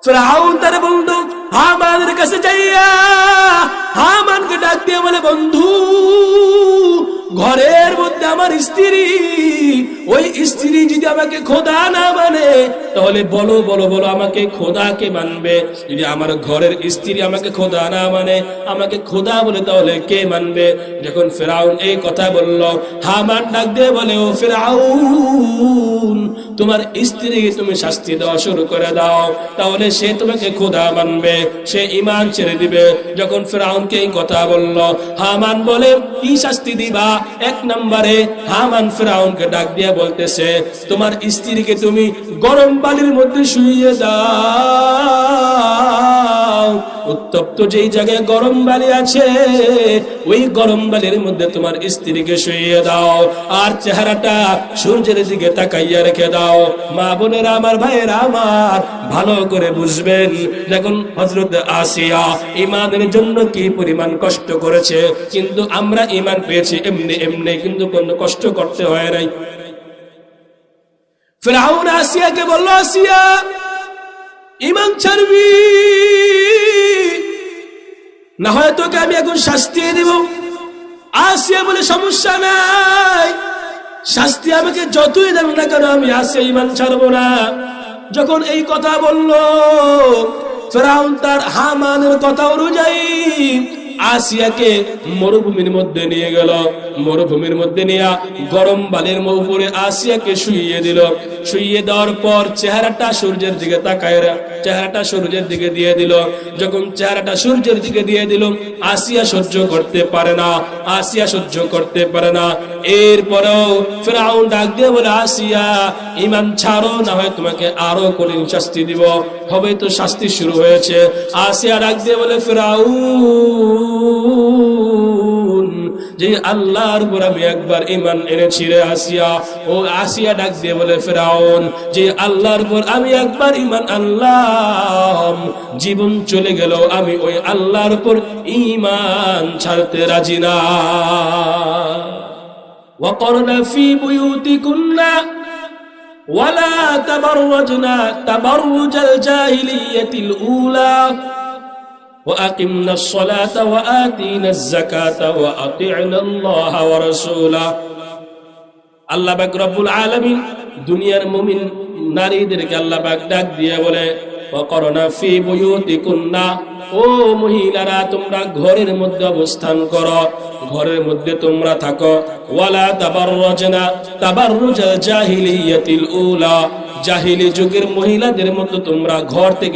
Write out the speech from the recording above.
ফিরআউন তার বন্ধু হামানের কাছে যাইয়া হামানকে ডাক দিয়ে বলে, বন্ধু, ঘরের মধ্যে আমার স্ত্রী, ওই স্ত্রী যদি আমাকে খোদা না মানে তাহলে বলো বলো বলো আমাকে খোদাকে মানবে? যদি আমার ঘরের স্ত্রী আমাকে খোদা না মানে, আমাকে খোদা বলে, তাহলে কে মানবে? যখন ফিরআউন এই কথা বলল, হামান ডাক দিয়ে বলে, ও ফিরআউন, তোমার স্ত্রীকে তুমি শাস্তি দেওয়া শুরু করে দাও, তাহলে সে তোমাকে খোদা মানবে, সে ঈমান ছেড়ে দিবে। যখন ফিরআউনকে এই কথা বলল, হামান বলে, কি শাস্তি দিবা? এক নম্বরে হামান ফিরআউনকে ডাক দিয়ে বলতেছে, তোমার স্ত্রীকে তুমি গরম বালির মধ্যে শুইয়ে দাও, উত্তপ্ত যেই জায়গায় গরম বালি আছে ওই গরম বালির মধ্যে তোমার স্ত্রীকে শুইয়ে দাও, আর চেহারাটা সূর্যের দিকে তাকাইয়া রেখে দাও। মা বোনেরা আমার, ভাইয়েরা আমার, ভালো করে বুঝবেন, যখন হযরত আসিয়া ঈমানের জন্য কি পরিমাণ কষ্ট করেছে, কিন্তু আমরা ঈমান পেয়েছি এমনি এমনি, কিন্তু কোনো কষ্ট করতে হয় নাই। ফিরআউন আসিয়াকে বলল, আসিয়া, ঈমান ছাড়বি না হয় তোকে আমি এখন শাস্তি দেব। আসিয়া বলে, সমস্যা নাই, শাস্তি আমাকে যতই দেন না কেন আমি আসিয়া ঈমান ছাড়বো না। যখন এই কথা বলল, ফিরআউন তার হামানের কথা অনুযায়ী আসিয়াকে মরুভূমির মধ্যে নিয়ে গেল। মরুভূমির মধ্যে নিয়ে গরম বালির উপরে আসিয়াকে শুইয়ে দিল। শুইয়ে দেওয়ার পর চেহারাটা সূর্যের দিকে তাকায়, চেহারাটা সূর্যের দিকে দিয়ে দিল। যখন চেহারাটা সূর্যের দিকে দিয়ে দিল, আসিয়া সহ্য করতে পারে না, আসিয়া সহ্য করতে পারে না। এরপরেও ফিরআউন ডাক দিয়ে বলে, আসিয়া, ঈমান ছাড়ো, না হয় তোমাকে আরো কঠিন শাস্তি দিব। হবে তো শাস্তি শুরু হয়েছে। আসিয়া ডাক দিয়ে বলে, ফিরআউন, যে আল্লাহর উপর আমি একবার ঈমান এনেছি রে আসিয়া। ও আসিয়া ডাক দিয়ে বলে, ফিরআউন, যে আল্লাহর উপর আমি একবার ঈমান আনলাম, জীবন চলে গেল আমি ওই আল্লাহর উপর ঈমান ছাড়তে রাজি না। ওয়াকরনা ফি বুয়ুতিকুন্না ওয়ালা তাবাররাজনা তাবাররুজাল জাহিলিয়াতিল উলা وأقمنا الصلاة وآتينا الزكاة وأطعنا الله ورسوله। আল্লাহ পাক রব্বুল আলামিন দুনিয়ার মুমিন নারীদেরকে আল্লাহ পাক ডাক দিয়ে বলে, ওয়াকরনা ফি বুয়ুতিকুন্না, ও মহিলারা তোমরা ঘরের মধ্যে অবস্থান করো, ঘরের মধ্যে তোমরা থাকো। ওয়ালা তাবাররাজনা তাবাররুজাল জাহিলিয়াতিল উলা, জাহিলি যুগের মহিলাদের মতো তোমরা ঘর থেকে